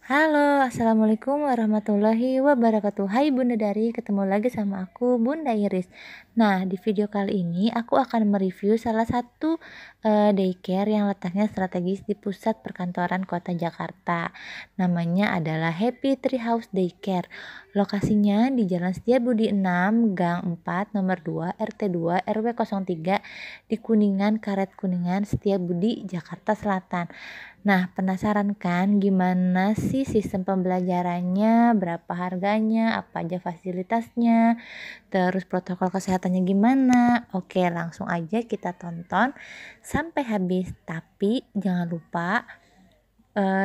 Halo, Assalamualaikum warahmatullahi wabarakatuh. Hai Bunda Dari, ketemu lagi sama aku Bunda Iris. Nah, di video kali ini aku akan mereview salah satu daycare yang letaknya strategis di pusat perkantoran kota Jakarta. Namanya adalah Happy Tree House Daycare. Lokasinya di Jalan Setiabudi 6, Gang 4, Nomor 2, RT 2, RW 03 di Kuningan, Karet Kuningan, Setiabudi, Jakarta Selatan. Nah, penasaran kan gimana sih sistem pembelajarannya, berapa harganya, apa aja fasilitasnya, terus protokol kesehatannya gimana? Oke, langsung aja kita tonton sampai habis. Tapi jangan lupa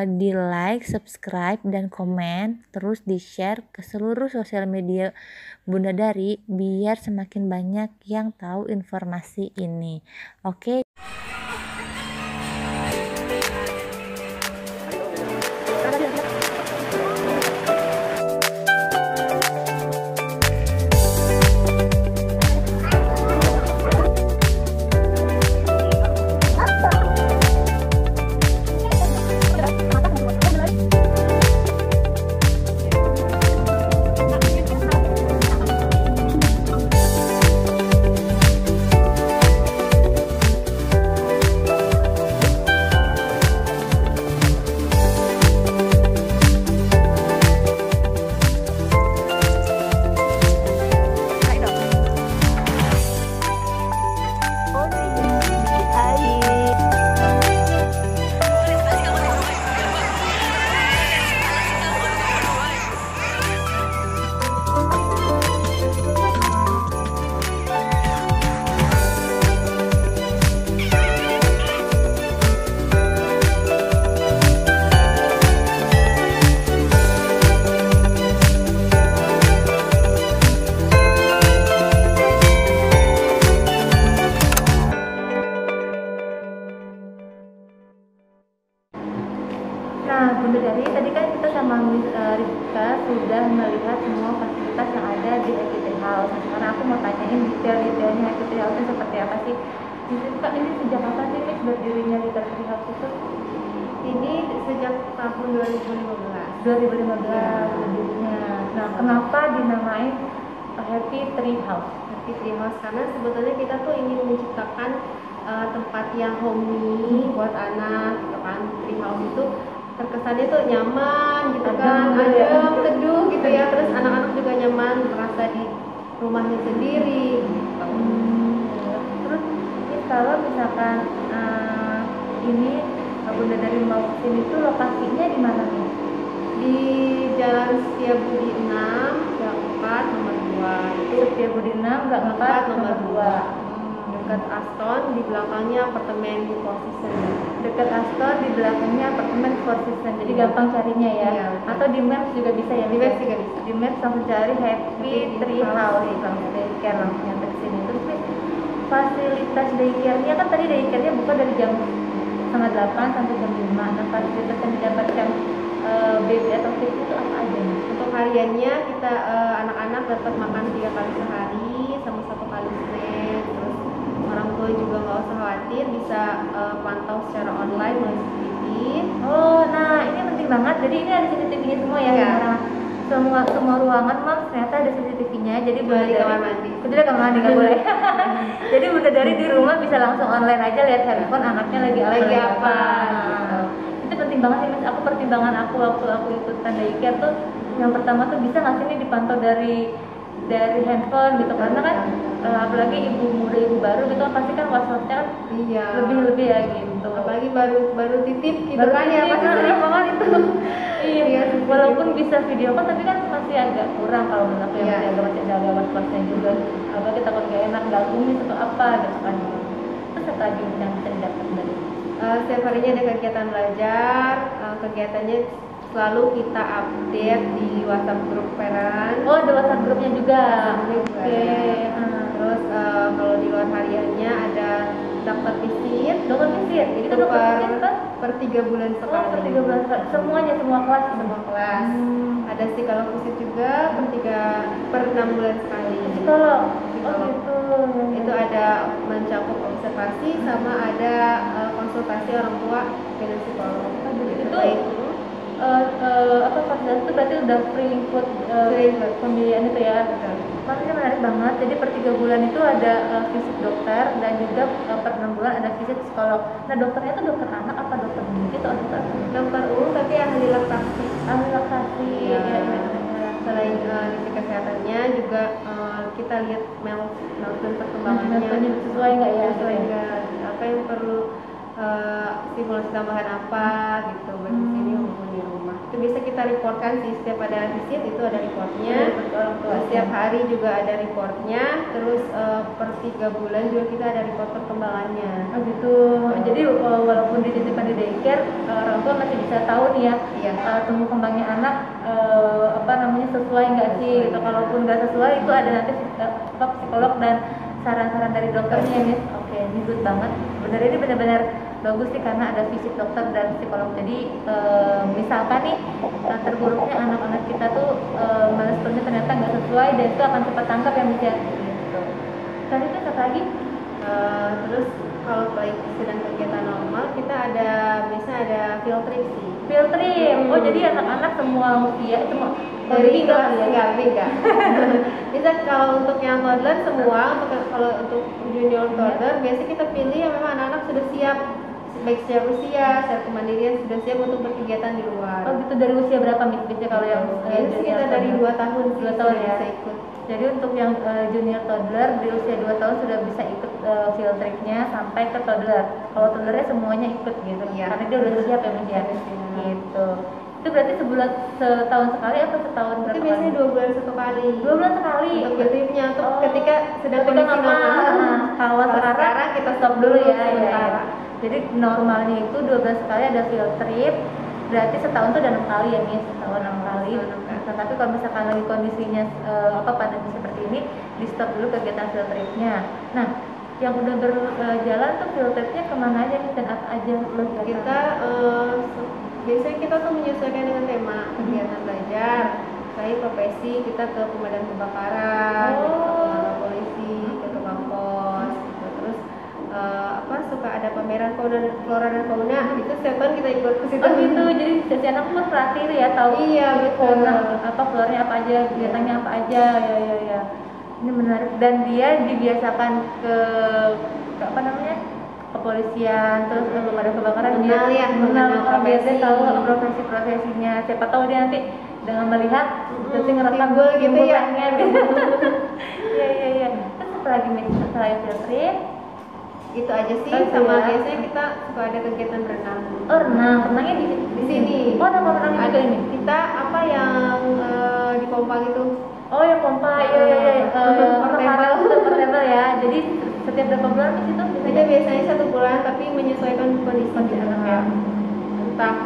di like, subscribe, dan komen, terus di share ke seluruh sosial media Bunda Dari biar semakin banyak yang tahu informasi ini. Oke. Nah, Bunda Dari, tadi kan kita sama Miss Rizka sudah melihat semua fasilitas yang ada di Happy Tree House. Nah, sekarang aku mau tanyain detail-detailnya Happy Tree House itu seperti apa sih? Miss Rizka, ini sejak kapan sih Miss berdirinya Happy Tree House itu? Ini sejak tahun 2015. 2015 berdirinya. Nah, kenapa dinamain Happy Tree House? Happy Tree House karena sebetulnya kita tuh ingin menciptakan tempat yang homey buat anak, gitu kan. Tree House itu terkesannya tuh nyaman gitu kan, adem, teduh gitu ya. Terus anak-anak juga nyaman merasa di rumahnya sendiri. Gitu. Terus Miss, kalau misalkan ini Bunda Dari mau kesini tuh lokasinya di mana nih? Di Jalan Setiabudi 6, Gang 4, Nomor 2. Itu Setiabudi 6, Gang 4, Nomor 2. Dekat Aston, di belakangnya apartemen Four Seasons. Dekat Astor, di belakangnya apartemen Four Seasons. Jadi gampang carinya ya. Iya, Atau di Maps juga bisa ya. Di Maps juga bisa. Di Maps langsung cari Happy Tree House, langsung daycare, langsung nyampe ke sini. Terus nih, fasilitas daycare-nya kan tadi daycare-nya buka dari jam 7:30 sampai jam 5. Nah, fasilitas yang didapatkan baby atau kids itu apa aja nih? Untuk hariannya kita anak-anak dapat makan 3 kali sehari sama 1 kali snack. Terus orang tua juga nggak usah khawatir, bisa pantau secara online melalui CCTV. Oh, nah ini penting banget. Jadi ini ada CCTV-nya semua ya. Iya. Nah, semua ruangan Mam ternyata ada CCTV-nya. Jadi Bunda Kecuali Dari kamar mandi. kecuali kamar mandi nggak boleh. Jadi Bunda Dari di rumah bisa langsung online aja lihat handphone anaknya lagi apa, gitu. Itu penting banget sih Mas. Aku pertimbangan aku waktu aku ikutan daycare tuh yang pertama tuh bisa nggak sih ini dipantau dari handphone gitu, karena kan apalagi ibu muda ibu baru gitu kan pasti kan was-wasnya kan Iya. lebih ya gitu. Apalagi baru titip gitu Baru kan ya, titip, pasti sering banget itu. Iya, walaupun bisa video call tapi kan masih agak kurang kalau menurut aku Iya. masih ada was-wasnya juga. Apalagi takut gak enak gangguin atau apa gitu kan. Terus apa lagi yang bisa didapat dari Setiap harinya ada kegiatan belajar, kegiatannya selalu kita update di WhatsApp grup parent. Oh, ada WhatsApp grupnya juga. Oke. Terus kalau di luar hariannya ada dokter visit. Dokter visit. Itu Itu dokter visit kan? per 3 bulan sekali. Oh, per 3 bulan sekali. Semuanya semua kelas. Semua kelas. Ada psikolog visit juga per 6 bulan sekali. Psikolog. Oh gitu. Itu ada mencakup observasi sama ada konsultasi orang tua dengan psikolog. Itu itu berarti udah free input pembiayaan itu ya. Makanya menarik banget. Jadi per 3 bulan itu ada visit dokter dan juga per 6 bulan ada visit psikolog. Nah dokternya itu dokter anak apa dokter gigi atau dokter umum tapi ahli laktasi. Ahli laktasi. Ya. Selain gizi kesehatannya juga kita lihat milestone perkembangannya sesuai nggak ya? Sesuai nggak? Apa yang perlu stimulasi tambahan apa gitu bagi sini maupun di rumah. Itu bisa kita reportkan sih, setiap ada visit itu ada reportnya. Setiap hari juga ada reportnya. Terus per 3 bulan juga kita ada report perkembangannya. Oh gitu. Jadi walaupun dititipkan di daycare, orang tua masih bisa tahu nih ya, tumbuh kembangnya anak sesuai nggak sih gitu. Kalaupun nggak sesuai itu ada nanti psikolog dan saran-saran dari dokternya nih. Oke, ini good banget. Bener, ini benar-benar bagus sih karena ada visit dokter dan psikolog. Jadi misalkan nih terburuknya anak-anak kita tuh milestonya ternyata nggak sesuai dan itu akan cepat tangkap ya Miss ya. Gitu. Tadi itu apa lagi? Terus kalau sedang kegiatan normal kita ada biasanya ada field trip sih. Field trip. Oh jadi anak-anak semua usia semua dari kelas enggak. Bisa kalau untuk yang toddler semua, kalau untuk junior toddler biasanya kita pilih yang memang anak-anak sudah siap, baik secara usia, secara kemandirian sudah siap untuk berkegiatan di luar. Oh gitu, dari usia berapa biasanya kalau yang biasanya kita dari 2 tahun 2 tahun ya bisa ikut. Jadi untuk yang junior toddler di usia 2 tahun sudah bisa ikut field tripnya sampai ke toddler. Kalau toddlernya semuanya ikut gitu ya. Karena dia udah siap ya Mas ya. Gitu. Itu berarti setahun sekali atau setahun berapa? Itu biasanya 2 bulan 1 kali. 2 bulan sekali. Untuk field tripnya untuk ketika sedang kondisi normal. Kalau sekarang kita stop dulu ya. Jadi normalnya itu 12 kali ada field trip. Berarti setahun tuh udah 6 kali ya nih, setahun 6 kali. Nah, tapi kalau misalkan lagi kondisinya pandemi seperti ini, di stop dulu kegiatan field tripnya. Nah, yang udah berjalan tuh field tripnya kemana aja nih dan apa aja kita biasanya kita tuh menyesuaikan dengan tema kegiatan belajar. Kayak profesi kita ke pemadam kebakaran, ke polisi, ke tukang pos, gitu. Terus suka ada pameran flora dan fauna, itu setiap tahun kita ikut ke situ. Oh gitu, jadi setiap anak pun perhati ya tahu. Iya betul. Floranya apa aja, kegiatannya apa aja, ya. Ini menarik dan dia dibiasakan ke kepolisian, terus pemadam kebakaran mengenal biar dia tahu profesi-profesinya. Siapa tahu dia nanti dengan melihat terus ngerekam gitu ya. Iya. Terus apa lagi selain field trip? Itu aja sih, sama biasanya kita suka ada kegiatan berenang. Oh renangnya di sini. Oh ada renangnya juga ini. Kita yang di pompa gitu. Oh ya pompa, iya. Portable ya. Jadi setiap berapa bulan di situ? Biasanya 1 bulan, tapi menyesuaikan kondisi anaknya. Entah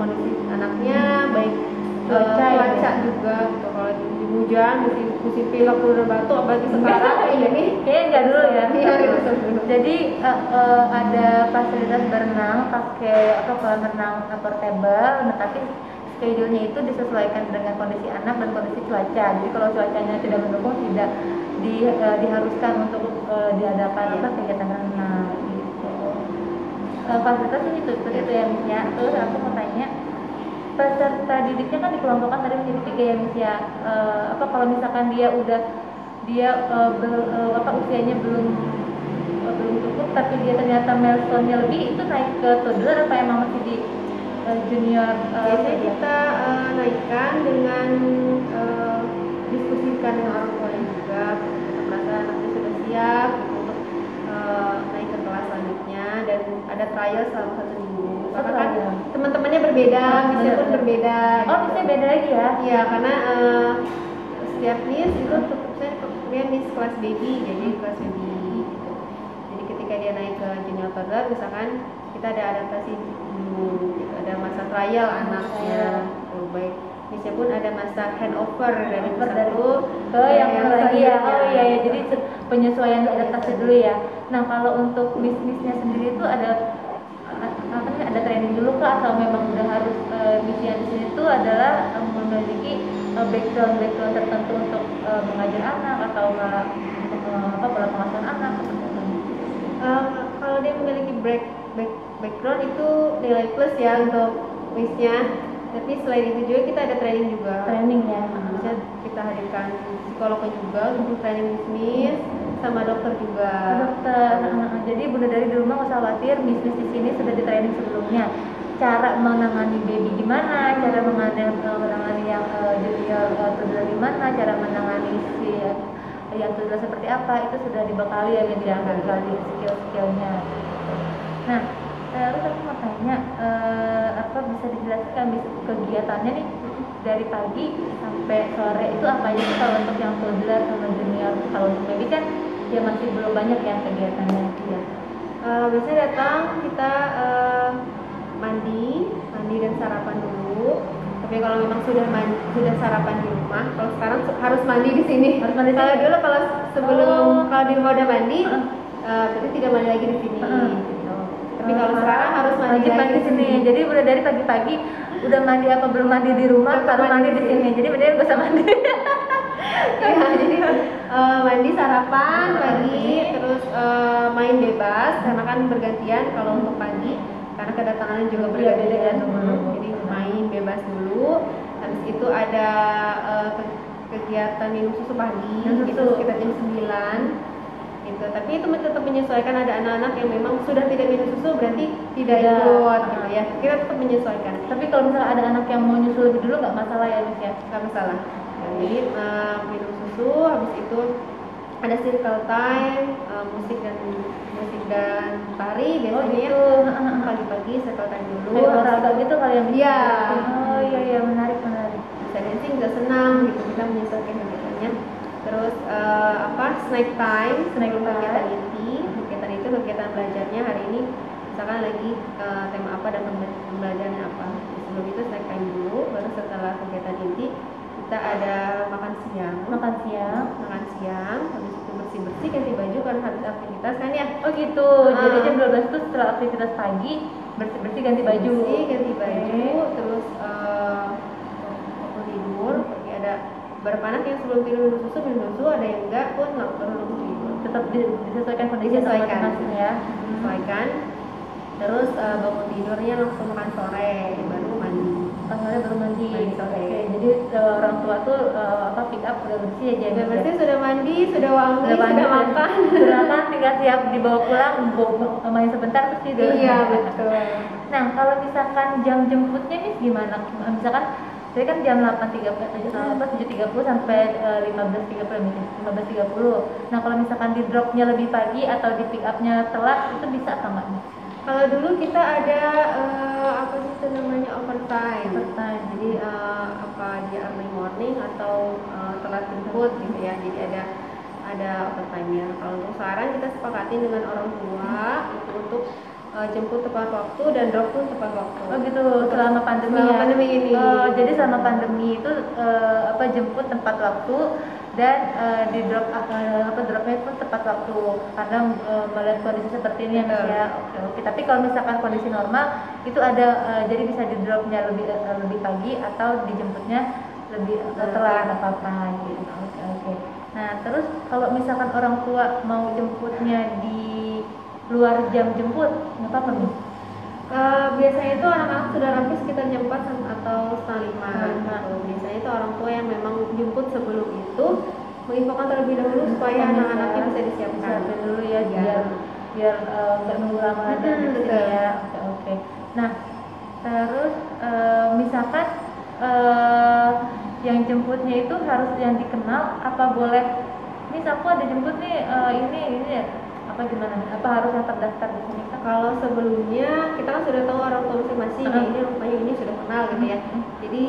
kondisi anaknya, baik cuaca juga. Gitu. Kalau di hujan, musim pilek, dan batuk, apalagi sekarang kayak gini. Kayaknya enggak dulu ya. Iya gitu. Jadi ada fasilitas berenang pakai kolam renang portable, tapi schedule-nya itu disesuaikan dengan kondisi anak dan kondisi cuaca. Jadi kalau cuacanya tidak mendukung, tidak diharuskan untuk diadakan kegiatan renang gitu. Fasilitasnya itu seperti itu ya Miss ya. Terus aku mau tanya, peserta didiknya kan dikelompokkan tadi menjadi 3 ya Miss ya. Kalau misalkan dia usianya belum cukup tapi dia ternyata milestone-nya lebih, itu naik ke toddler apa emang masih di junior? Biasanya kita naikkan dengan diskusikan dengan orang tuanya juga. Kita merasa anaknya sudah siap untuk naik ke kelas selanjutnya dan ada trial selama 1 minggu. Karena kan teman-temannya berbeda, misalnya pun berbeda. Oh bisa beda lagi ya? Iya karena setiap miss itu tetapnya dia miss kelas baby, jadi kelas baby. Gitu. Jadi ketika dia naik ke junior toddler, misalkan kita ada adaptasi dulu, gitu. Ada masa trial anaknya, baik. Misalnya pun ada masa handover dari satu ke yang lagi ya. Oh iya, jadi penyesuaian adaptasi dulu ya. Nah kalau untuk miss-missnya sendiri itu ada training dulu kah atau memang udah harus misi yang di sini itu adalah memiliki background tertentu untuk mengajar anak atau untuk pola pengasuhan anak? Kalau dia memiliki background itu nilai plus ya untuk missnya. Tapi selain itu juga kita ada training juga. Training ya. Bisa kita hadirkan psikolognya juga untuk training bisnis sama dokter juga. Dokter. Jadi Bunda dari di rumah nggak usah khawatir, bisnis di sini sudah di training sebelumnya. Cara menangani baby gimana, cara menangani yang junior toddler gimana, cara menangani si yang toddler seperti apa, itu sudah dibekali ya kali skill-skillnya. Nah, terus aku mau tanya, apa bisa dijelaskan kegiatannya nih dari pagi sampai sore itu apa aja sih kalau untuk yang toddler sama junior? Kalau untuk baby kan ya masih belum banyak ya kegiatannya ya. Biasanya datang kita mandi dan sarapan dulu. Tapi kalau memang sudah sarapan di rumah, kalau sekarang harus mandi di sini. Harus mandi kalau dulu kalau di rumah udah mandi, berarti tidak mandi lagi di sini. Gitu. Tapi kalau sekarang harus mandi lagi di sini. Jadi udah dari pagi-pagi udah mandi apa belum mandi di rumah, baru mandi di sini. Jadi bener gak usah mandi. Ya, jadi mandi sarapan pagi, terus main bebas karena kan bergantian kalau untuk pagi karena kedatangannya juga bergantian. Jadi main bebas dulu. Habis itu ada kegiatan minum susu pagi, itu sekitar jam 9 gitu. Tapi itu tetap menyesuaikan, ada anak-anak yang memang sudah tidak minum susu berarti tidak ikut gitu ya. Kita tetap menyesuaikan. Tapi kalau misalnya ada anak yang mau nyusu lebih dulu nggak masalah ya Miss ya? Nggak masalah. Jadi minum susu, habis itu ada circle time, musik dan tari biasanya. Pagi-pagi circle time dulu. Kayak olahraga gitu kali yang iya. Oh iya menarik. Bisa dancing, bisa senang gitu, kita menyesuaikan kegiatannya. Terus snack time kegiatan inti. Kegiatan itu kegiatan belajarnya hari ini misalkan lagi tema apa dan pembelajarannya apa. Sebelum itu snack time dulu, baru setelah kegiatan inti kita ada makan siang, habis itu bersih ganti baju kan harus aktivitas kan ya. Oh gitu. Jadi jam 12 itu setelah aktivitas pagi bersih ganti baju, terus waktu tidur. Ada beberapa anak yang sebelum tidur minum susu, ada yang enggak pun nggak perlu tidur. Tetap disesuaikan kondisi masing-masing ya. Disesuaikan. Terus bangun tidurnya langsung makan sore, baru mandi. Baru mandi sore. Oke, jadi orang tua tuh pick up udah bersih aja. Udah bersih, sudah mandi, sudah wangi, sudah makan. Sudah makan, tinggal siap dibawa pulang, main sebentar terus tidur. Iya betul. Nah kalau misalkan jam jemputnya nih gimana? Misalkan jadi kan jam 7.30 sampai 15.30. Nah kalau misalkan di dropnya lebih pagi atau di pick upnya telat itu bisa apa nggak? Kalau dulu kita ada apa sih itu namanya overtime. Jadi dia early morning atau telat jemput gitu ya. Jadi ada overtime-nya. Kalau untuk sekarang kita sepakati dengan orang tua untuk jemput tepat waktu dan drop pun tepat waktu. Oh gitu, selama pandemi ini. Jadi selama pandemi itu jemput tepat waktu dan di dropnya pun tepat waktu karena melihat kondisi seperti ini ya. Oke. Tapi kalau misalkan kondisi normal itu ada jadi bisa di dropnya lebih pagi atau dijemputnya lebih telat apa gitu. Oke. Nah terus kalau misalkan orang tua mau jemputnya di luar jam jemput nggak apa-apa nih? Biasanya itu anak-anak sudah rapi sekitar jam 4 atau setengah 5. Biasanya itu orang tua yang memang jemput sebelum itu menginfokan terlebih dahulu supaya anak-anaknya bisa disiapkan dulu ya biar nggak nunggu lama dan ya. Oke. Nah terus misalkan yang jemputnya itu harus yang dikenal apa boleh? Misal aku ada jemput nih ini ya. Apa gimana? Apa harus yang terdaftar di sini? Kalau sebelumnya kita kan sudah tahu orang tua masing-masing, ini rupanya ini sudah kenal gitu ya. Jadi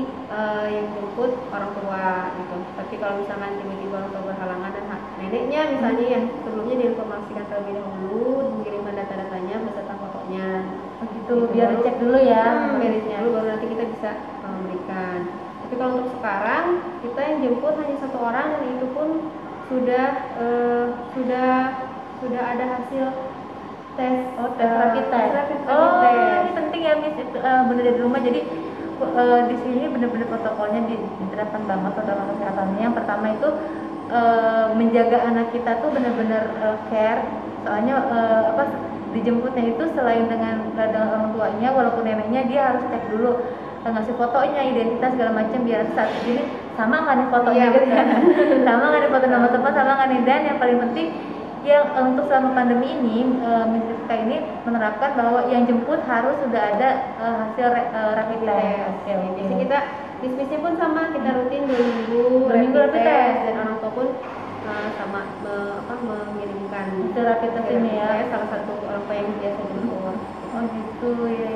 yang jemput orang tua gitu. Tapi kalau misalkan tiba-tiba orang tua berhalangan dan neneknya misalnya ya sebelumnya diinformasikan terlebih dahulu, mengirimkan data-datanya beserta fotonya. Begitu, biar dicek dulu ya. Biar dicek dulu baru nanti kita bisa memberikan. Tapi kalau untuk sekarang kita yang jemput hanya satu orang dan itu pun sudah ada hasil tes rapid test. Ini penting ya Miss, bener dari rumah. Jadi di sini benar-benar protokolnya diterapkan banget, protokol kesehatannya. Yang pertama itu menjaga anak kita tuh benar-benar care. Soalnya dijemputnya itu selain dengan orang tuanya, walaupun neneknya dia harus cek dulu ngasih fotonya, identitas segala macam biar saat ini sama nggak nih fotonya Iya, gitu ya. Sama nggak nih foto nama teman, sama nggak nih, dan yang paling penting yang untuk selama pandemi ini Misrika ini menerapkan bahwa yang jemput harus sudah ada hasil rapid test. Jadi kita bisnisnya pun sama, kita rutin 2 minggu rapid test, dan orang tua pun sama mengirimkan hasil rapid test ini ya. Salah satu orang tua yang biasa jemput. Oh gitu, ya.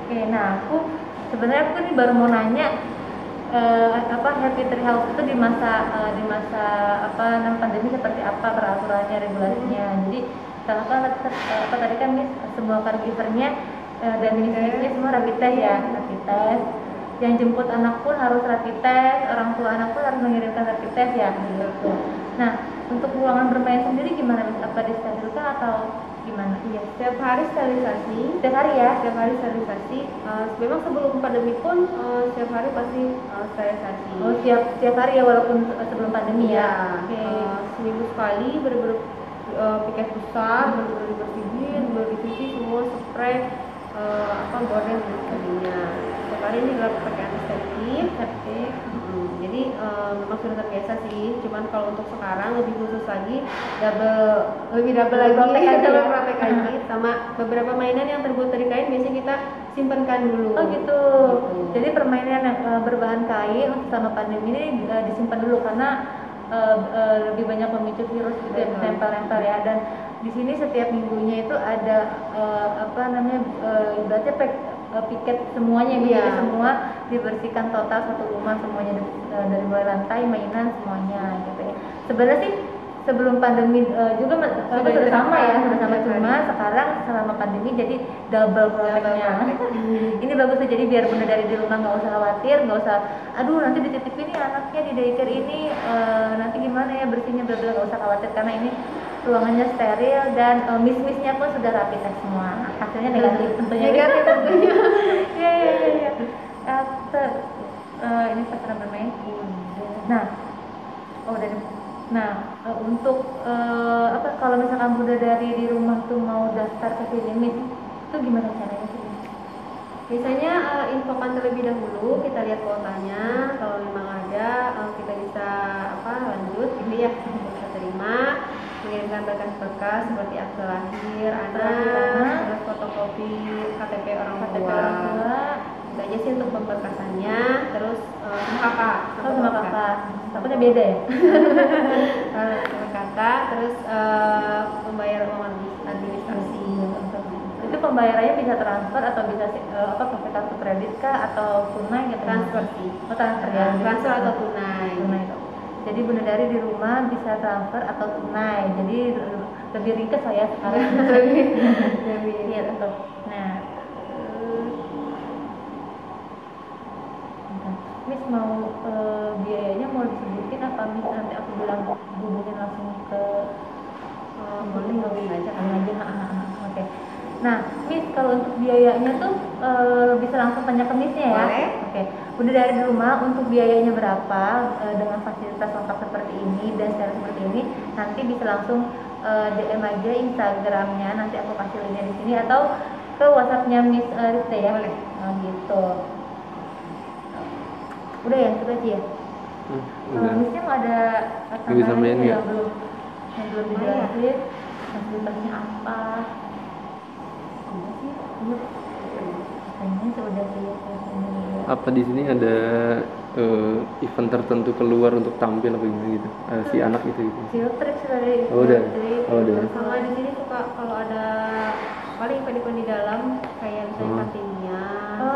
Oke, nah aku sebenarnya nih baru mau nanya Happy Tree House itu di masa pandemi seperti apa peraturannya, regulasinya. Jadi tadi kan Miss semua caregivernya dan bisnisnya semua rapid test ya, rapid test. Yang jemput anak pun harus rapid test, orang tua anak pun harus mengirimkan rapid test ya, gitu. Nah, untuk ruangan bermain sendiri gimana Miss? Apa disterilkan atau gimana? Iya, setiap hari sterilisasi. Setiap hari ya? Setiap hari sterilisasi. Memang sebelum pandemi pun setiap hari pasti sterilisasi. Oh, setiap hari ya walaupun sebelum pandemi ya? Oke. Seminggu sekali bener-bener piket besar, bener-bener dibersihin, bener dicuci semua, spray, gorden dan sebagainya. Setiap hari ini dilakukan pakai antiseptik. Jadi memang sudah terbiasa sih. Cuman kalau untuk sekarang lebih khusus lagi, lebih double lagi, protek lagi, sama beberapa mainan yang terbuat dari kain biasanya kita simpankan dulu. Oh gitu. Jadi permainan yang berbahan kain untuk selama pandemi ini disimpan dulu karena lebih banyak memicu virus gitu ya, nempel-nempel ya. Dan di sini setiap minggunya itu ada ibaratnya piket semuanya gitu, semua dibersihkan total satu rumah semuanya dari mulai lantai, mainan semuanya gitu ya. Sebenarnya sih sebelum pandemi juga sudah sama ya, cuma sekarang selama pandemi jadi double proteknya. Ini bagus tuh, jadi biar Bunda dari di rumah nggak usah khawatir, nggak usah aduh nanti dititipin nih anaknya di daycare ini nanti gimana ya bersihnya, bla bla, nggak usah khawatir karena ini ruangannya steril dan miss-missnya pun sudah rapid test semua, hasilnya negatif tentunya. Iya. Ini pasaran bermain udah. Untuk kalau misalkan Bunda dari di rumah tuh mau daftar ke sini itu gimana caranya sih? Biasanya infokan terlebih dahulu, kita lihat kuotanya, kalau memang ada kita bisa lanjut gitu ya, bisa terima, mengirimkan berkas-berkas seperti akte lahir anak, terus fotokopi KTP orang tua. Itu aja sih untuk pemberkasannya, terus sama kakak. Takutnya beda ya? Sama kakak, terus membayar uang administrasi. Itu pembayarannya bisa transfer atau bisa pakai kartu kredit kah atau tunai gitu? Transfer sih. Oh, transfer ya. Transfer atau tunai. Jadi Bunda dari di rumah bisa transfer atau tunai. Jadi lebih ringkas lah ya sekarang. Lebih. Iya betul. Nah, Miss mau biayanya mau disebutin apa Miss nanti aku bilang hubungin langsung ke boleh ngomongin aja. Oke. Nah, Miss kalau untuk biayanya tuh bisa langsung tanya ke Missnya ya. Boleh. Oke. Udah dari rumah untuk biayanya berapa dengan fasilitas lengkap seperti ini dan secara seperti ini nanti bisa langsung DM aja Instagramnya, nanti aku kasih linknya di sini atau ke WhatsAppnya Miss Rista ya. Boleh. Gitu. Udah ya, itu aja ya. Kalau Missnya mau ada tambahan yang belum dijelasin, fasilitasnya apa? Apa di sini ada event tertentu keluar untuk tampil apa gimana gitu? Si anak itu gitu. Field trip dari udah. Sama di sini suka kalau ada paling event di dalam kayak misalnya Kartinia. Gitu.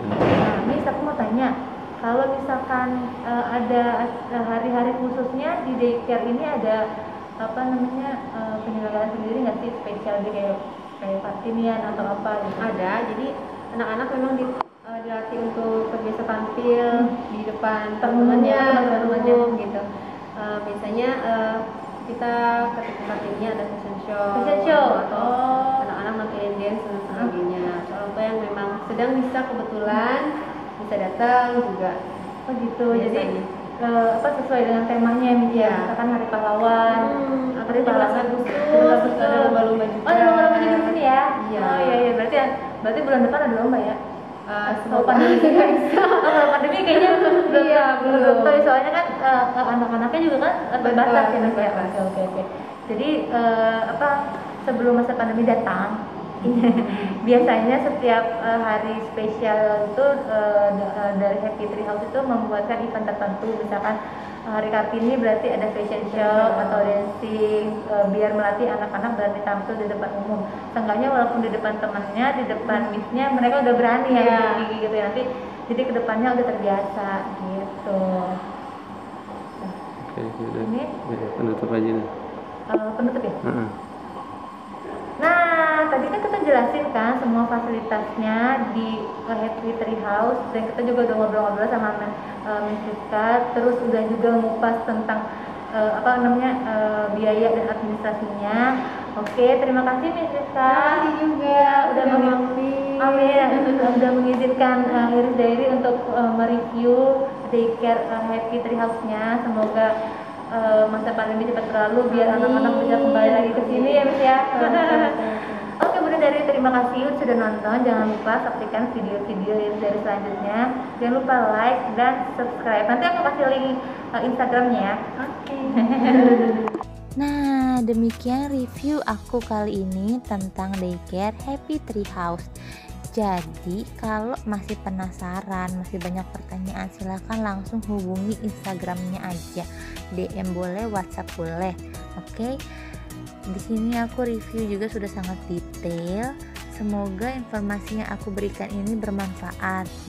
Nah, Miss aku mau tanya, kalau misalkan ada hari-hari khususnya di daycare ini ada penyelenggaraan sendiri nggak sih, spesial kayak Kartinian atau apa gitu? Ada, jadi anak-anak memang dilatih untuk terbiasa tampil di depan teman-temannya gitu. Biasanya kita ketika Kartinian ada fashion show atau anak-anak nampilin dance dan sebagainya. Orang tua yang memang sedang bisa kebetulan bisa datang juga. Oh gitu. Biasanya. Jadi sesuai dengan temanya misalnya Iya. misalkan Hari Pahlawan, Hari Pahlawan Agustus, ada lomba-lomba juga. Oh, ada lomba-lomba juga di sini ya? Iya. Oh iya, berarti bulan depan ada lomba ya? Kalau Semoga. pandemi kalau pandemi kayaknya belum Iya, belum. tahu, soalnya kan anak-anaknya juga kan terbatas ya Mas ya. terbatas. Oke. Jadi sebelum masa pandemi datang biasanya setiap hari spesial itu dari Happy Tree House itu membuatkan event tertentu, misalkan hari Kartini berarti ada fashion show atau dancing, biar melatih anak-anak berani tampil di depan umum. Seenggaknya walaupun di depan temannya, di depan miss-nya mereka udah berani ya Iya. gigi gitu ya, nanti jadi kedepannya udah terbiasa gitu. Oke, udah. Ini Ya, penutup aja nih. penutup ya. Heeh. Nah, tadi kan kita jelasin kan semua fasilitasnya di Happy Tree House, dan kita juga udah ngobrol-ngobrol sama Miss Rizka, terus udah juga ngupas tentang biaya dan administrasinya. Oke, terima kasih Miss Rizka. Terima kasih juga udah sudah mengizin. Amin. Udah mengizinkan Iris Diary untuk mereview daycare Happy Tree House-nya. Semoga masa pandemi cepat berlalu biar anak-anak bisa kembali lagi ke sini ya Miss ya. Oke Bunda Dari, terima kasih sudah nonton. Jangan lupa saksikan video-video dari selanjutnya. Jangan lupa like dan subscribe. Nanti aku kasih link Instagramnya ya. Oke. Nah, demikian review aku kali ini tentang daycare Happy Tree House. Jadi kalau masih penasaran, masih banyak pertanyaan, silahkan langsung hubungi Instagramnya aja. DM boleh, WhatsApp boleh. Oke. Di sini aku review juga sudah sangat detail. Semoga informasi yang aku berikan ini bermanfaat.